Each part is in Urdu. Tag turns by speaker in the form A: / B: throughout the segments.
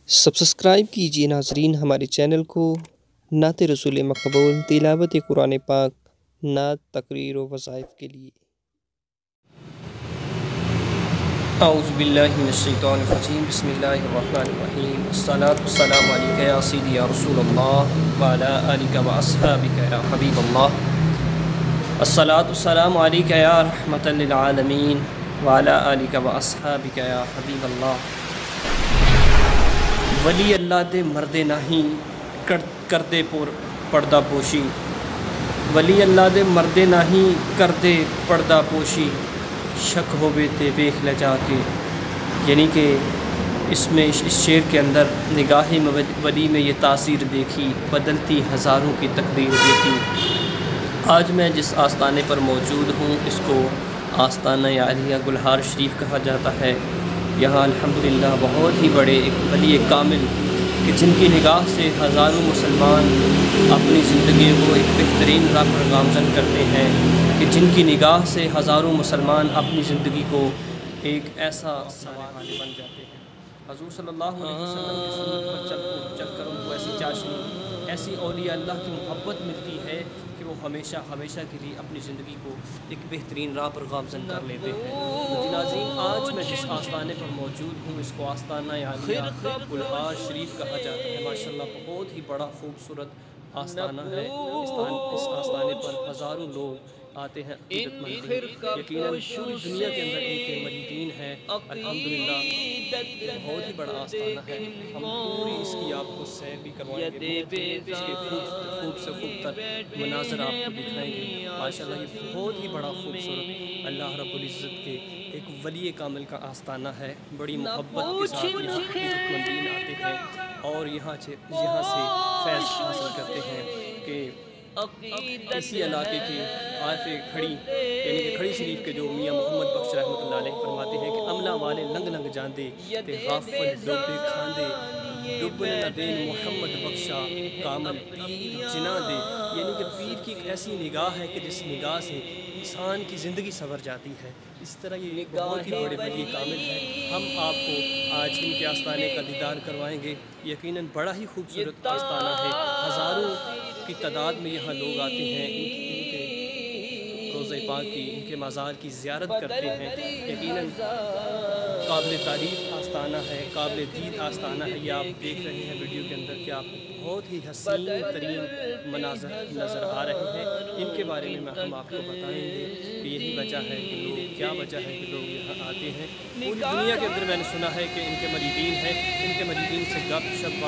A: سبسکرائب کیجیے ناظرین ہمارے چینل کو نعت رسول مقبول، تلاوت قرآن پاک، نعت، تقریر و وظائف کے لیے۔ اعوذ باللہ من الشیطان الرجیم، بسم اللہ الرحمن الرحیم۔ الصلاۃ والسلام علیک یا سیدی یا رسول اللہ وعلی آلک و اصحابک یا حبیب اللہ۔ الصلاۃ والسلام علیک یا رحمۃ للعالمین وعلی آلک و اصحابک یا حبیب اللہ۔ ولی اللہ دے مردے نہیں کردے پردہ پوشی، ولی اللہ دے مردے نہیں کردے پردہ پوشی، شک ہووے تے ویکھ لے جا کے۔ یعنی کہ اس شعر کے اندر نگاہ ولی میں یہ تاثیر دیکھی، بدلتی ہزاروں کی تقدیر دیکھی۔ آج میں جس آستانے پر موجود ہوں اس کو آستانہ عالیہ گلہار شریف کہا جاتا ہے۔ یہاں الحمدللہ بہت ہی بڑے ایک ولی کامل کہ جن کی نگاہ سے ہزاروں مسلمان اپنی زندگی کو ایک بہترین راہ پر گامزن کرتے ہیں، کہ جن کی نگاہ سے ہزاروں مسلمان اپنی زندگی کو ایک ایسا سوال بن جاتے ہیں۔ حضور صلی اللہ علیہ وسلم کی سنت پر چل کر ان کو ایسی چاشنی، ایسی اولیاء اللہ کی محبت ملتی ہے کہ وہ ہمیشہ کے لیے اپنی زندگی کو ایک بہترین راہ پر گامزن کر لیتے ہیں۔ تو ناظرین، آج میں جس آستانے پر موجود ہوں اس کو آستانہ عالیہ گلہار شریف کہا جاتا ہے۔ ماشاءاللہ بہت ہی بڑا خوبصورت آستانہ ہے۔ اس آستانے پر ہزاروں لوگ آتے ہیں عقیدت مند، یقیناً پوری دنیا کے اندر ان کے مریدین ہیں۔ الحمدللہ بہت ہی بڑا آستانہ ہے۔ ہم پوری اس کی آپ کو سیر بھی کروائیں گے، اس کے خوب سے خوب تر مناظر آپ کو دکھائیں گے۔ ماشاءاللہ یہ بہت ہی بڑا خوبصورت اللہ رب العزت کے ایک ولی کامل کا آستانہ ہے۔ بڑی محبت کے ساتھ یہاں عقیدت مندین آتے ہیں اور یہاں سے فیض حاصل کرتے ہیں۔ کہ اسی علاقے کی عارف کھڑی یعنی کہ کھڑی شریف کے جو میاں محمد بخش رحمۃ اللہ علیہ فرماتے ہیں کہ عملہ والے لنگ لنگ جاندے تے غافل ڈوبے کھاندے، ڈبن نہ دین محمد بخشا کامل پیر جنا دے۔ یعنی کہ پیر کی ایک ایسی نگاہ ہے کہ جس نگاہ سے انسان کی زندگی سنور جاتی ہے۔ اس طرح یہ بہت ہی بڑے ولی کامل ہیں۔ ہم آپ کو آج ان کے آستانے کا دیدار کروائیں گے۔ یقیناً بڑا ہی خوبصورت آستانہ ہے۔ ہزاروں کی تعداد میں یہاں لوگ آتے ہیں، ان کے روضہ پاک کی، ان کے مزار کی زیارت کرتے ہیں۔ یقیناً قابل تعریف آستانہ ہے، قابل دید آستانہ ہے۔ یہ آپ دیکھ رہے ہیں ویڈیو کے اندر کہ آپ کو بہت ہی حسین ترین مناظر نظر آ رہے ہیں۔ ان کے بارے میں ہم آپ کو بتائیں گے کہ یہی وجہ ہے کہ کیا وجہ ہے کہ لوگ یہاں آتے ہیں۔ پوری دنیا کے اندر میں نے سنا ہے کہ ان کے مریدین ہیں، ان کے مریدین سے گپ شپ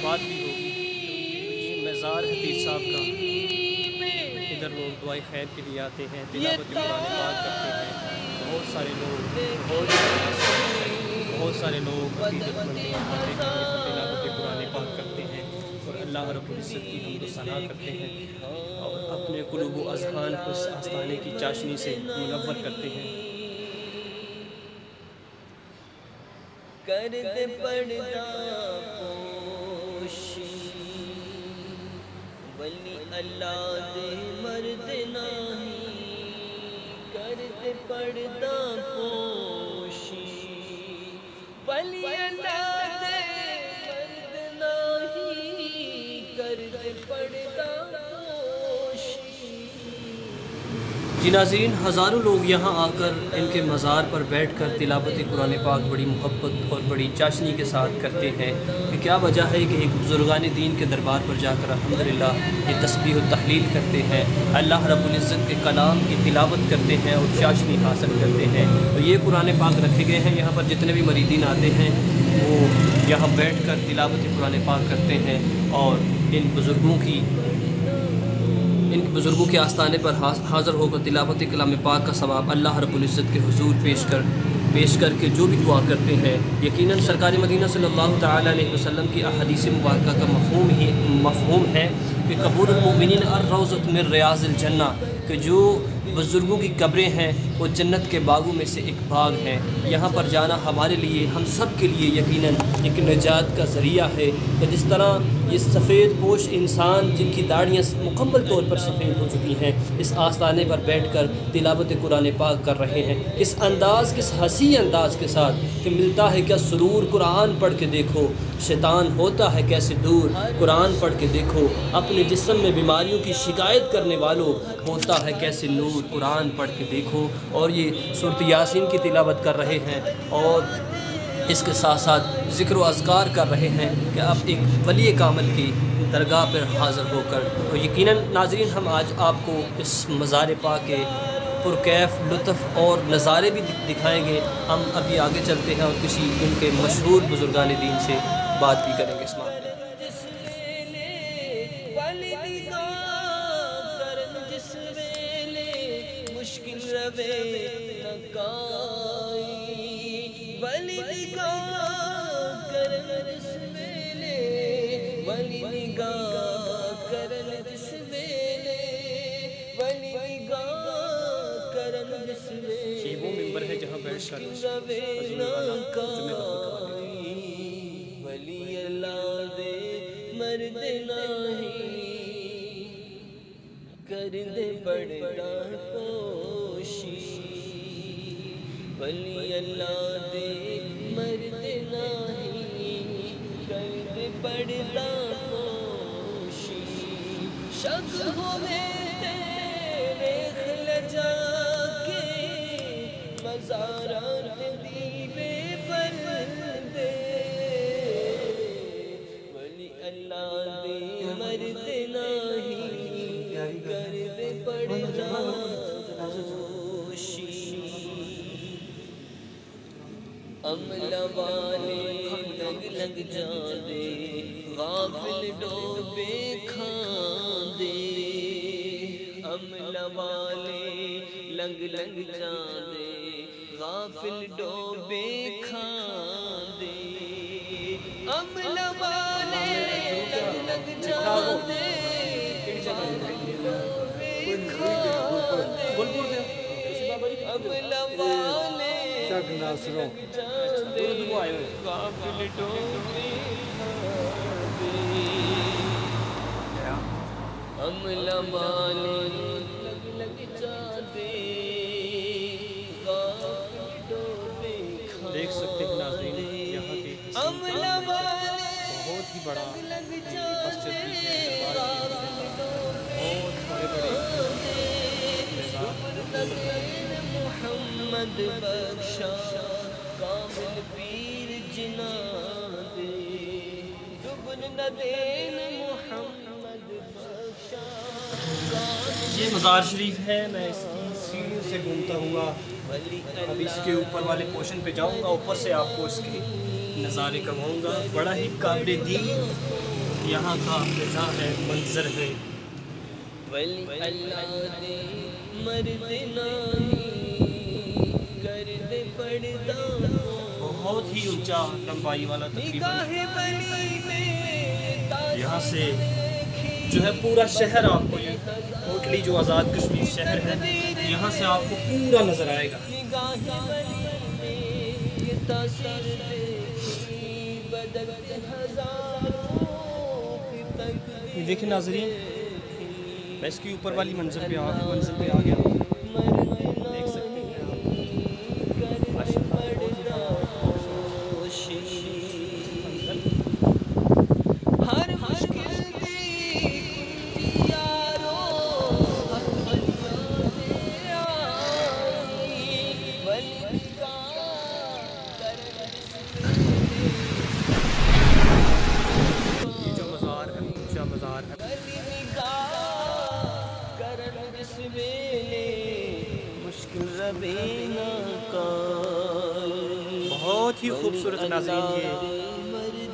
A: بات بھی ہوگی۔ مزار ہے پیر صاحب کا، ادھر لوگ دعائے خیر کے لیے آتے ہیں، تلاوت قرآن پاک کرتے ہیں۔ بہت سارے لوگ عقیدت مندی آتے ہیں، تلاوت قرآن پاک کرتے ہیں اور اللہ رب العزت کی حمد و ثنا کرتے ہیں اور اپنے قلوب و اذہان کو اس آستانے کی چاشنی سے منور کرتے ہیں۔
B: کردے پردہ پوشی، ولی اللہ دے مرد نہیں کردے پردہ پوشی، ولی اللہ دے مرد نہیں کردے پردہ پوشی۔
A: جی ناظرین، ہزاروں لوگ یہاں آ کر ان کے مزار پر بیٹھ کر تلاوت قرآن پاک بڑی محبت اور بڑی چاشنی کے ساتھ کرتے ہیں۔ کہ کیا وجہ ہے کہ ایک بزرگان دین کے دربار پر جا کر الحمدللہ یہ تسبیح و تحلیل کرتے ہیں، اللہ رب العزت کے کلام کی تلاوت کرتے ہیں اور چاشنی حاصل کرتے ہیں۔ تو یہ قرآن پاک رکھے گئے ہیں یہاں پر، جتنے بھی مریدین آتے ہیں وہ یہاں بیٹھ کر تلاوت قرآن پاک کرتے ہیں اور ان بزرگوں کے آستانے پر حاضر ہو کر تلاوت کلام پاک کا ثواب اللہ رب العزت کے حضور پیش کر کے جو بھی دعا کرتے ہیں۔ یقیناً سرکار مدینہ صلی اللہ تعالیٰ علیہ وسلم کی احادیث مبارکہ کا مفہوم ہے کہ قبور المؤمنین الروضۃ من ریاض الجنہ، کہ جو بزرگوں کی قبریں ہیں وہ جنت کے باغوں میں سے ایک باغ ہے۔ یہاں پر جانا ہمارے لیے، ہم سب کے لیے یقیناً ایک نجات کا ذریعہ ہے کہ جس طرح یہ سفید پوش انسان جن کی داڑھیاں مکمل طور پر سفید ہو چکی ہیں، اس آستانے پر بیٹھ کر تلاوت قرآن پاک کر رہے ہیں، کس انداز، کس ہنسی انداز کے ساتھ کہ ملتا ہے کیا سرور، قرآن پڑھ کے دیکھو، شیطان ہوتا ہے کیسے دور، قرآن پڑھ کے دیکھو، اپنے جسم میں بیماریوں کی شکایت کرنے والوں ہوتا ہے کیسے نور، قرآن پڑھ کے دیکھو۔ اور یہ سورۃ یاسین کی تلاوت کر رہے ہیں اور اس کے ساتھ ساتھ ذکر و اذکار کر رہے ہیں کہ اب ایک ولی کامل کی درگاہ پر حاضر ہو کر، تو یقیناً ناظرین ہم آج آپ کو اس مزار پاک کے پرکیف لطف اور نظارے بھی دکھائیں گے۔ ہم ابھی آگے چلتے ہیں اور کسی ان کے مشہور بزرگان دین سے بات بھی کریں گے اس معاملے میں۔
B: مشکل روے نکائی ولی نگاہ کرن جس ویلے، ولی نگاہ کرن جس ویلے، ولی نگاہ کرن جس ویلے،
A: یہ وہ ممبر ہے جہاں بیٹھ کر
B: روے نکائی ولی اللہ دے مرد نہیں کر دے بڑا پوشی، ولی اللہ دے مرد نہیں کر دے بڑا پوشی، شک ہو میرے لجا کے مزارات دیوے پر دے، ولی اللہ دے مرد نہیں کر دے پڑتا پوشی، عملہ والے لگ لگ جاندے غافل ڈوبے کھاندے، عملہ والے لگ لگ جاندے غافل ڈوبے کھاندے، عملہ والے لگ لگ جاندے
A: دیکھ سکتے ہیں ناظرین یہاں کے بہت ہی بڑا مسجد بھی ہے، بہت بڑے
B: محمد بخشا کامل پیر جنا دے، دبن نہ دین محمد بخشا۔
A: یہ مزار شریف ہے، میں اس کی سیڑھیوں سے گھومتا ہوا ابھی اس کے اوپر والے پورشن پہ جاؤں گا، اوپر سے آپ کو اس کے نظارے کرواؤں گا۔ بڑا ہی قابل دید یہاں کا فضا ہے، منظر ہے۔
B: ولی اللہ دے مرد نہیں کر دے پردہ،
A: بہت ہی اونچا لمبائی والا تقریباً یہاں سے جو ہے پورا شہر آپ کو، یہ ٹوٹلی جو آزاد کشمیر شہر ہے یہاں سے آپ کو پورا نظر آئے گا۔ یہ دیکھیں ناظرین، میں اس کے اوپر والی منزل پہ آ گیا ہوں، دیکھ سکتے ہیں
B: ہر مشکل
A: بہت ہی خوبصورت ناظرین یہ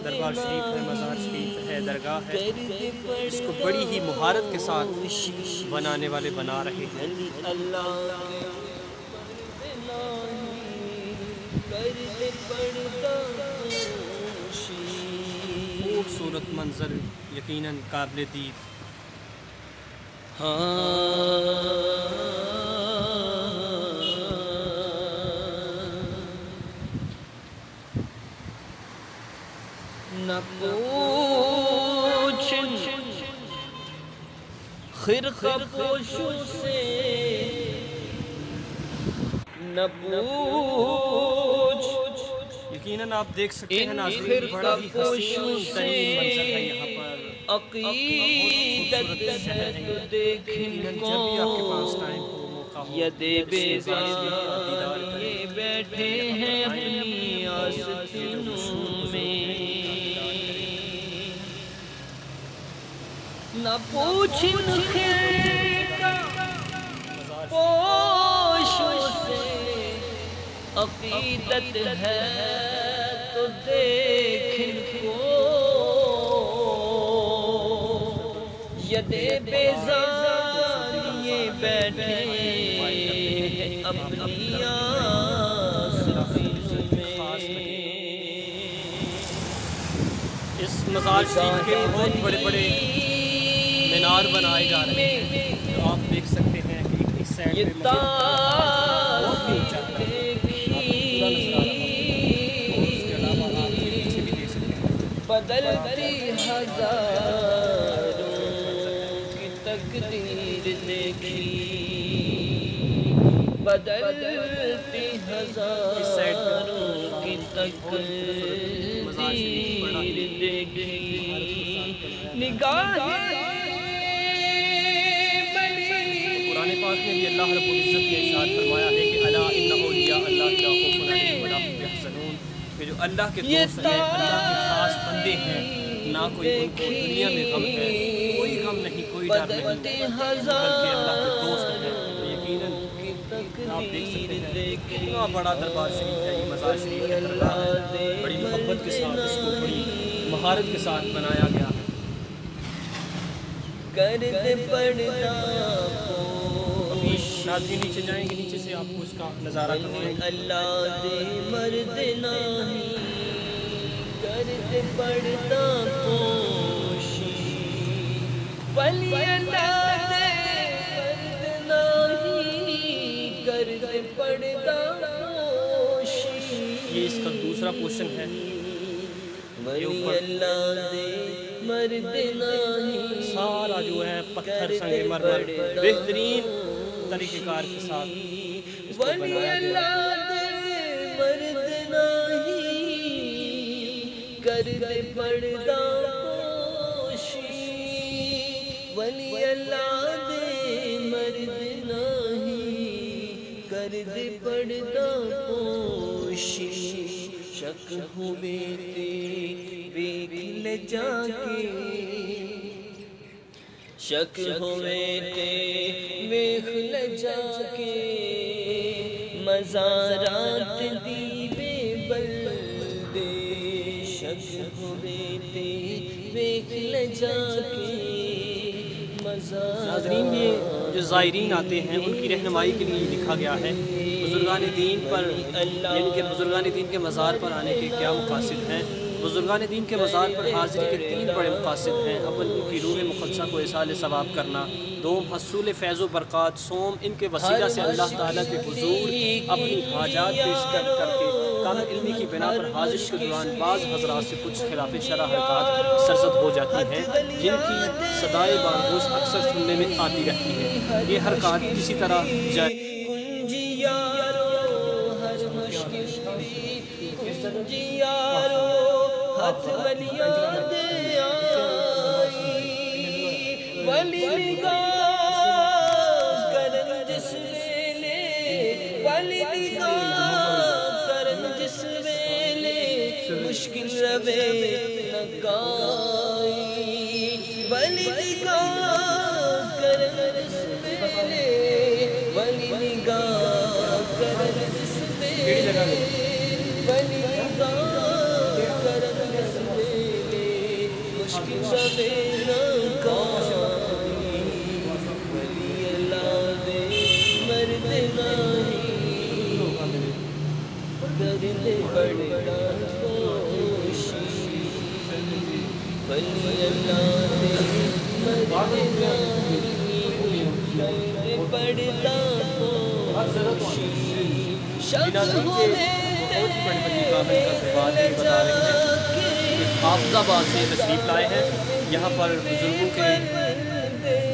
A: دربار شریف ہے، مزار شریف ہے، درگاہ ہے، اس کو بڑی ہی مہارت کے ساتھ بنانے والے بنا رہے ہیں۔ خوبصورت منظر، یقیناً قابل دید۔
B: ہاں نہ پوچھ خرقہ پوشوں سے، نہ پوچھ
A: یقیناً آپ دیکھ سکتے ہیں
B: ان
A: ناظرین بڑا
B: خرقہ
A: ہی
B: پوشوں
A: حسین
B: سے
A: ترین منظر ہے یہاں پر۔
B: عقیدت ہے تو دیکھ
A: یقیناً جب بھی آپ کے پاس ٹائم ہو، موقع ہو،
B: ید بیزار
A: دیدار کریں۔
B: یہ بیٹھے ہیں اپنی آستینوں میں، نہ پوچھن خرقہ پوشوں سے، عقیدت ہے تو دیکھ کو ید بیزار یہ بیٹھے اپنی آستینوں میں۔
A: اس مزار شریف کے بہت بڑے بڑے مینار بنائے جا رہے ہیں، جو آپ دیکھ سکتے ہیں کہ اس سائڈ
B: یہ
A: پہ بہت ہی اونچا ہے۔ اس کے علاوہ آپ کے پیچھے بھی دیکھ سکتے ہیں۔
B: بدلتی ہزاروں کی تقدیر دیکھی، بدلتی ہزاروں کی تقدیر دیکھی، نگاہیں
A: قرآن پاک میں بھی اللہ رب العزت نے ارشاد فرمایا ہے کہ الا ان اولیاء اللہ لا خوف علیہم ولا هم یحزنون، کہ جو اللہ کے دوست ہیں، اللہ کے خاص بندے ہیں، نہ کوئی ان کو دنیا میں غم ہے، کوئی غم نہیں، کوئی ڈر نہیں، بلکہ اللہ کے دوست ہیں۔ تو یقیناً آپ دیکھ سکتے ہیں کتنا بڑا دربار شریف ہے، یہ مزار شریف ہے، درگاہ ہے، بڑی محبت کے ساتھ اس کو بڑی مہارت کے ساتھ بنایا گیا ہے۔
B: کر دے پردہ
A: ناظرین نیچے جائیں گے، نیچے سے آپ کو اس کا نظارہ کروائیں گے۔
B: اللہ دے مرد نہیں، کر دے پردہ پوشی، ولی اللہ دے مرد نہیں، کر دے پردہ پوشی۔
A: یہ اس کا دوسرا پورشن ہے،
B: ولی اللہ دے مرد نہیں،
A: سارا جو ہے پتھر سنگ مرمر بہترین طریقہ کار کے ساتھ اس کو
B: ولی
A: بنایا گیا ہے۔
B: اللہ دے مرد نہیں، کر دے پردہ پوشی، ولی اللہ دے مرد نہیں، کر دے پردہ پوشی۔ شک ہوئے دیکھ لے جا کے، شک ہوئے دیکھ لے جا کے، مزارات دیوے بلدے، شک ہوئے دیکھ لے جا کے،
A: ناظرین یہ جو زائرین آتے ہیں ان کی رہنمائی کے لیے لکھا گیا ہے بزرگان دین پر، یعنی کہ بزرگان دین کے مزار پر آنے کے کیا مقاصد ہیں۔ بزرگان دین کے مزار پر حاضری کے 3 بڑے مقاصد ہیں۔ اول ان کی روح مقدسہ کو اصال ثواب کرنا، دوم حصول فیض و برکات، سوم ان کے وسیلہ سے اللہ تعالیٰ کے حضور اپنی حاجات پیش کر کے کامل علمی کی بنا پر حاضری کے دوران بعض حضرات سے کچھ خلاف شرع حرکات سرزد ہو جاتی ہیں، جن کی صدائے بارگوش اکثر سننے میں آتی رہتی ہے۔ یہ حرکات اسی طرح
B: ہاتھ ولیاں دے آئی، ولی نگاہ کرن جس ویلے، ولی نگاہ کرن جس ویلے، مشکل روے نکائی، ولی نگاہ کرن جس ویلے، ولی نگاہ کرن جس ویلے، ولی مشکل روے نکائی، ولی اللہ دے مرد نہیں، کر دے پردہ پوشی، ولی اللہ دے مرد نہیں، کر دے پردہ پوشی۔ شک ہوئے
A: حافظ آباد سے تشریف لائے ہیں. یہاں پر بزرگوں کے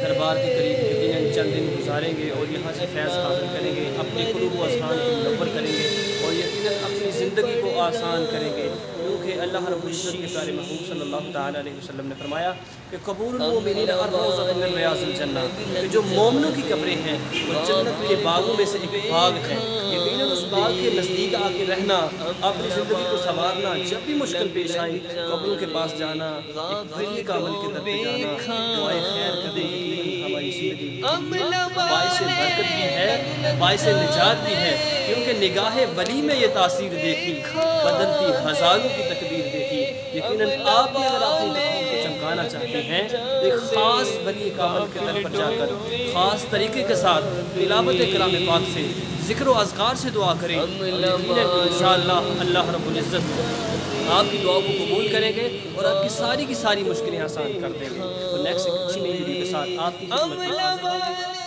A: دربار کے قریب یقیناً چند دن گزاریں گے اور یہاں سے فیض حاصل کریں گے, اپنے قلوب و اذہان کو منور کریں گے اور یقیناً اپنی زندگی کو آسان کریں گے, کیونکہ اللہ رب العزت کے پیارے محبوب صلی اللہ تعالیٰ علیہ وسلم نے فرمایا کہ قبور المؤمنین روضۃ من ریاض الجنہ, کہ جو مومنوں کی قبریں ہیں وہ جنت کے باغوں میں سے ایک باغ ہے. یقیناً اس باغ کے نزدیک آ کے رہنا, اپنی زندگی کو سنوارنا, جب بھی مشکل پیش آئی قبروں کے پاس جانا, ایک ولی کا عمل کے در پہ جانا, دعائے خیر کرنے کی ہماری زندگی باعث برکت بھی ہے, باعث نجات بھی ہے, کیونکہ نگاہ ولی میں یہ تاثیر دیکھی, بدلتی ہزاروں کی تقدیر دیکھی. یقیناً آپ بھی اگر اپنی تقدیر کو چمکانا چاہتے ہیں تو ایک خاص ولی کامل کے در پر جا کر خاص طریقے کے ساتھ تلاوت کلام پاک سے, ذکر و اذکار سے دعا کریں. یقیناً انشاءاللہ اللہ رب العزت آپ کی دعا کو قبول کریں گے اور آپ کی ساری مشکلیں آسان کر دیں گے. اور نیکسٹ ایک اچھی نئی ویڈیو کے ساتھ آپ کی خدمت میں حاضر ہوں گے.